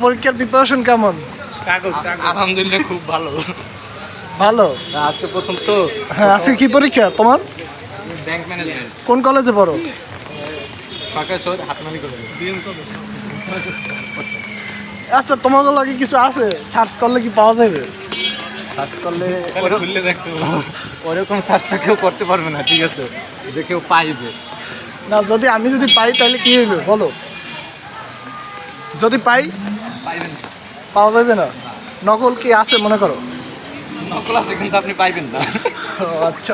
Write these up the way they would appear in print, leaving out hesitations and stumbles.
পরীক্ষার প্রিপারেশন কেমন? আলহামদুলিল্লাহ খুব ভালো। ভালো। আজকে প্রথম তো। হ্যাঁ, আজকে কি পরীক্ষা তোমার? Bank management. কোন কলেজে পড়ো? সরকারি হাতমানি কলেজ। আচ্ছা, তোমার লাগে কিছু আছে সার্চ করলে কি পাওয়া যাবে? সার্চ করলে খুললে দেখতে ওরকম সার্চ তো কেউ করতে পারবে না, ঠিক আছে, যে কেউ পাইবে না, আমি যদি পাই তাহলে কি হইবে বলো? যদি পাই পাইবেন না। পাওয়া যাবে না? নকল কি আছে মনে করো? নকল আছে কিন্তু আপনি পাইবেন না। ও আচ্ছা,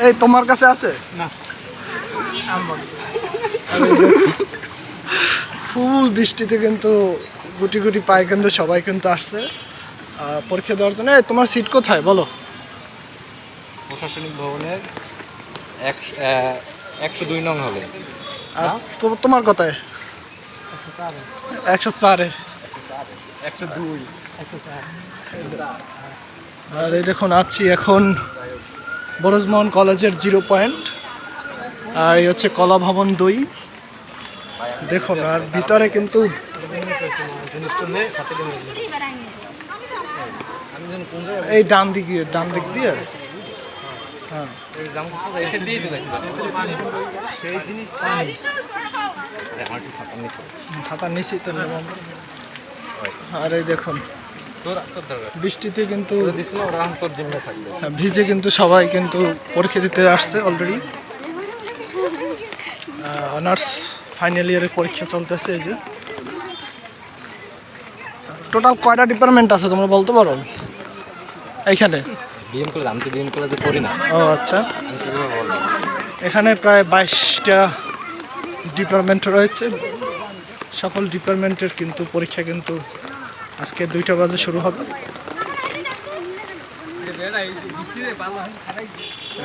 এই তোমার কাছে আছে? না। ফুল বৃষ্টিতে কিন্তু গুটি গুটি পায়ে কিন্তু সবাই কিন্তু আসছে পরীক্ষা দেওয়ার জন্য। তোমার সিট কোথায় বলো? প্রশাসনিক ভবনের 102 নং হলে। আর তোমার কোথায়? 104-এ। 102। আর এই দেখুন আছি এখন বরজমোহন কলেজের 0 পয়েন্ট, আর এই হচ্ছে কলা ভবন 2। দেখুন আর ভিতরে কিন্তু এই ডান দিক দিয়ে হ্যাঁ ছাতার নিচেই তো নেব। আর এই দেখুন বৃষ্টিতে কিন্তু ভিজে কিন্তু সবাই কিন্তু পরীক্ষা দিতে আসছে অলরেডি। অনার্স ফাইনাল ইয়ারের পরীক্ষা চলতেছে। এই যে টোটাল কয়টা ডিপার্টমেন্ট আছে তোমরা বলতে পারো এইখানে? ও আচ্ছা, এখানে প্রায় 22টা ডিপার্টমেন্ট রয়েছে। সকল ডিপার্টমেন্টের কিন্তু পরীক্ষা কিন্তু আজকে 2টা বাজে শুরু হবে।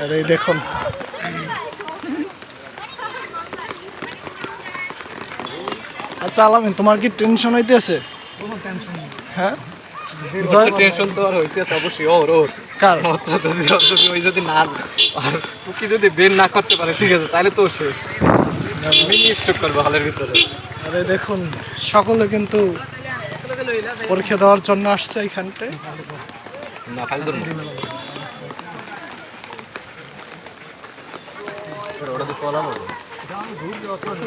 আর এই দেখুন আচ্ছা আলামিন, তোমার কি টেনশন হইতেছে? হ্যাঁ, টেনশন তো আর হইতেছে অবশ্যই। কার? ওই যদি না আর কি যদি বের না করতে পারে, ঠিক আছে, তাহলে তো শেষ, মিনি স্টক করবে হলের ভিতরে। আরে দেখুন সকলে কিন্তু পরীক্ষা দেওয়ার জন্য আসছে এইখানটায়। না ফাইল ধরুন।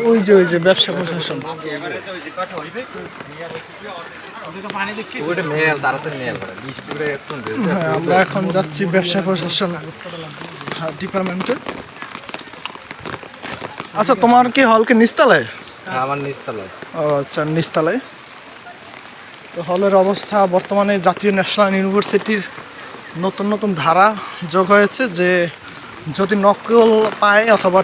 ওই যে ব্যবসা প্রশাসন। আমরা এখন যাচ্ছি ব্যবসা প্রশাসন ডিপার্টমেন্টে। আচ্ছা, তোমার কি হলকে নিচতলায়? আমার নিচতলায়। ও আচ্ছা, নিচতলায়। তো হলের অবস্থা বর্তমানে জাতীয় ন্যাশনাল ইউনিভার্সিটির নতুন ধারা যোগ হয়েছে যে যদি নকল পায় অথবা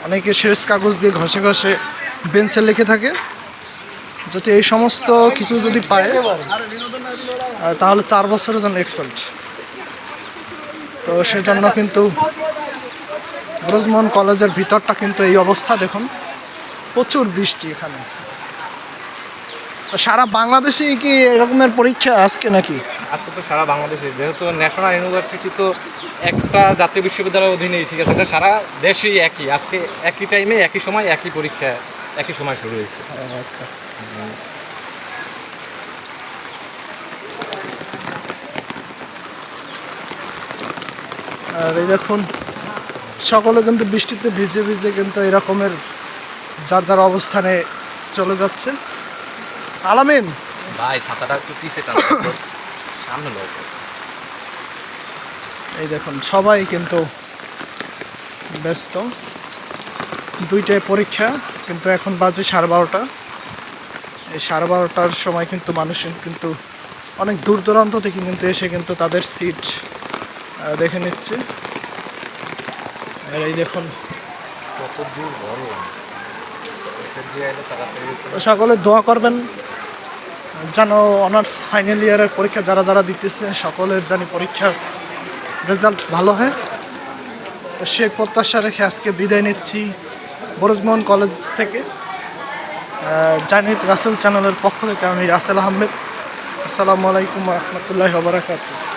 অনেকে শেষ কাগজ দিয়ে ঘষে বেঞ্চে লিখে থাকে, যদি এই সমস্ত কিছু যদি পায় তাহলে 4 বছরের জন্য এক্সপার্ট। তো সেজন্য কিন্তু বরজমোহন কলেজের ভিতরটা কিন্তু এই অবস্থা। দেখুন প্রচুর বৃষ্টি এখানে। সারা বাংলাদেশে কি এরকমের পরীক্ষা আজকে নাকি? আজকে তো সারা বাংলাদেশে, যেহেতু ন্যাশনাল ইউনিভার্সিটি তো একটা জাতীয় বিশ্ববিদ্যালয়ের অধীনেই, ঠিক আছে, সারা দেশেই একই, আজকে একই টাইমে একই সময় একই পরীক্ষা একই সময় শুরু হয়েছে। আচ্ছা, আর এই দেখুন সকলে কিন্তু বৃষ্টিতে ভিজে কিন্তু এরকমের যার অবস্থানে চলে যাচ্ছে। আলামিন ভাই ছাতাটা একটু পিছে টান, সামনে লোক। এই দেখুন সবাই কিন্তু ব্যস্ত। 2টায় পরীক্ষা, কিন্তু এখন বাজে 12:30। এই 12:30টার সময় কিন্তু মানুষ কিন্তু অনেক দূর দূরান্ত থেকে কিন্তু এসে কিন্তু তাদের সিট দেখে নিচ্ছে। আর এই দেখুন কত দূর বড়। সকলে দোয়া করবেন যেন অনার্স ফাইনাল ইয়ারের পরীক্ষা যারা দিতেছে সকলের জানি পরীক্ষার রেজাল্ট ভালো হয়। তো সেই প্রত্যাশা রেখে আজকে বিদায় নিচ্ছি বরজমোহন কলেজ থেকে। জানিত রাসেল চ্যানেলের পক্ষ থেকে আমি রাসেল আহমেদ। আসসালামু আলাইকুম ওয়া রাহমাতুল্লাহি ওয়া বারাকাতুহু।